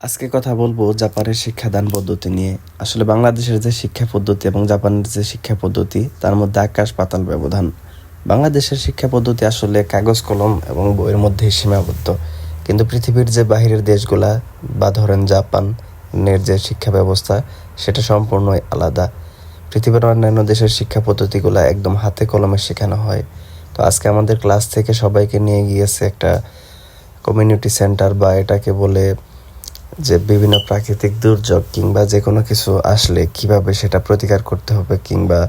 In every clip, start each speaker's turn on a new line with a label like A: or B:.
A: আজকে কথা বলবো জাপানের শিক্ষাদান পদ্ধতি নিয়ে। আসলে বাংলাদেশের যে শিক্ষা পদ্ধতি এবং জাপানের যে শিক্ষা পদ্ধতি তার মধ্যে আকাশ পাতাল ব্যবধান। বাংলাদেশের শিক্ষা পদ্ধতি আসলে কাগজ কলম এবং বইয়ের মধ্যেই সীমাবদ্ধ, কিন্তু পৃথিবীর যে বাহিরের দেশগুলা বা ধরেন জাপানের যে শিক্ষা ব্যবস্থা সেটা সম্পূর্ণই আলাদা। পৃথিবীর অন্যান্য দেশের শিক্ষা পদ্ধতিগুলো একদম হাতে কলমে শেখানো হয়। তো আজকে আমাদের ক্লাস থেকে সবাইকে নিয়ে গিয়েছে একটা কমিউনিটি সেন্টার, বা এটাকে বলে যে বিভিন্ন প্রাকৃতিক দুর্যোগ কিংবা যে কোনো কিছু আসলে কিভাবে সেটা প্রতিকার করতে হবে কিংবা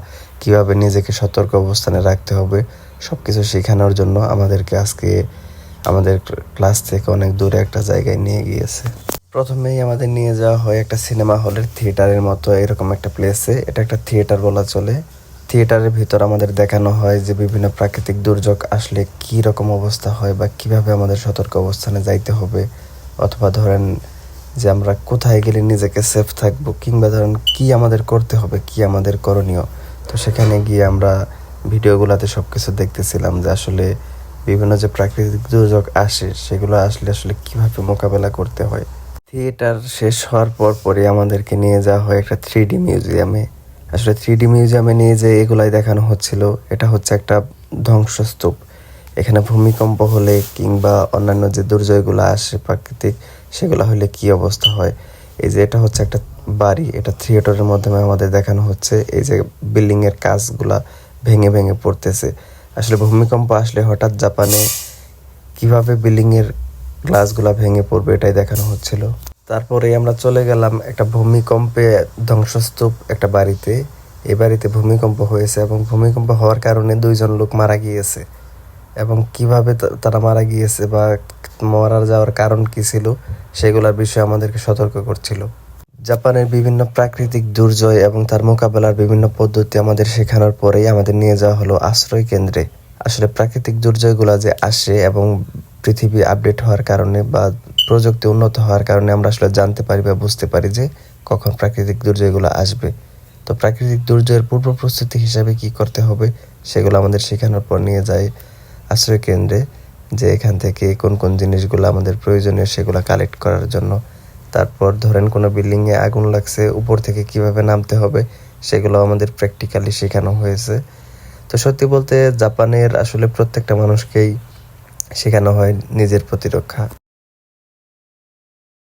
A: কিভাবে নিজেকে সতর্ক অবস্থানে রাখতে হবে সব কিছু শেখানোর জন্য আমাদেরকে আজকে আমাদের ক্লাস থেকে অনেক দূরে একটা জায়গায় নিয়ে গিয়েছে। প্রথমেই আমাদের নিয়ে যাওয়া হয় একটা সিনেমা হলের থিয়েটারের মতো এরকম একটা প্লেসে। এটা একটা থিয়েটার বলা চলে। থিয়েটারের ভিতর আমাদের দেখানো হয় যে বিভিন্ন প্রাকৃতিক দুর্যোগ আসলে কী রকম অবস্থা হয় বা কিভাবে আমাদের সতর্ক অবস্থানে যাইতে হবে, অথবা ধরেন যে আমরা কোথায় গেলে নিজেকে সেফ থাকবো কিংবা ধরেন কি আমাদের করতে হবে, কি আমাদের করণীয়। তো সেখানে গিয়ে আমরা ভিডিওগুলোতে সব কিছু দেখতেছিলাম যে আসলে বিভিন্ন যে প্রাকৃতিক দুর্যোগ আসে সেগুলো আসলে আসলে কীভাবে মোকাবেলা করতে হয়। থিয়েটার শেষ হওয়ার পরে আমাদেরকে নিয়ে যাওয়া হয় একটা 3D মিউজিয়ামে। আসলে 3D মিউজিয়ামে নিয়ে যে এগুলাই দেখানো হচ্ছিল, এটা হচ্ছে একটা ধ্বংসস্তূপ। এখানে ভূমিকম্প হলে কিংবা অন্যান্য যে দুর্যোগগুলো আসে প্রাকৃতিক, সেগুলো হলে কি অবস্থা হয়। এই যে এটা হচ্ছে একটা বাড়ি, এটা থিয়েটারের মাধ্যমে আমাদের দেখানো হচ্ছে। এই যে বিল্ডিংয়ের কাজগুলা ভেঙে ভেঙে পড়তেছে। আসলে ভূমিকম্প আসলে হঠাৎ জাপানে কিভাবে বিল্ডিংয়ের গ্লাসগুলা ভেঙে পড়বে এটাই দেখানো হচ্ছিল। তারপরে আমরা চলে গেলাম একটা ভূমিকম্পে ধ্বংসস্তূপ একটা বাড়িতে। এই বাড়িতে ভূমিকম্প হয়েছে এবং ভূমিকম্প হওয়ার কারণে 2জন লোক মারা গিয়েছে, এবং কিভাবে তারা মারা গিয়েছে বা মারা যাওয়ার কারণ কি ছিল সেগুলোর বিষয়ে আমাদেরকে সতর্ক করছিল। জাপানের বিভিন্ন প্রাকৃতিক দুর্যোগ এবং তার মোকাবেলার বিভিন্ন পদ্ধতি আমাদের শেখানোর পরেই আমাদের নিয়ে যাওয়া হলো আশ্রয় কেন্দ্রে। আসলে প্রাকৃতিক দুর্যোগগুলো যে আসে এবং পৃথিবী আপডেট হওয়ার কারণে বা প্রযুক্তি উন্নত হওয়ার কারণে আমরা আসলে জানতে পারি বা বুঝতে পারি যে কখন প্রাকৃতিক দুর্যোগগুলো আসবে। তো প্রাকৃতিক দুর্যোগের পূর্ব প্রস্তুতি হিসাবে কি করতে হবে সেগুলো আমাদের শেখানোর পর নিয়ে যায় আশ্রয় কেন্দ্রে, যে এখান থেকে কোন কোন জিনিসগুলো আমাদের প্রয়োজনীয় সেগুলো কালেক্ট করার জন্য। তারপর ধরেন কোনো বিল্ডিংয়ে আগুন লাগছে, উপর থেকে কিভাবে নামতে হবে সেগুলো আমাদের প্র্যাকটিক্যালি শেখানো হয়েছে। তো সত্যি বলতে জাপানের আসলে প্রত্যেকটা মানুষকেই শেখানো হয় নিজের প্রতিরক্ষা।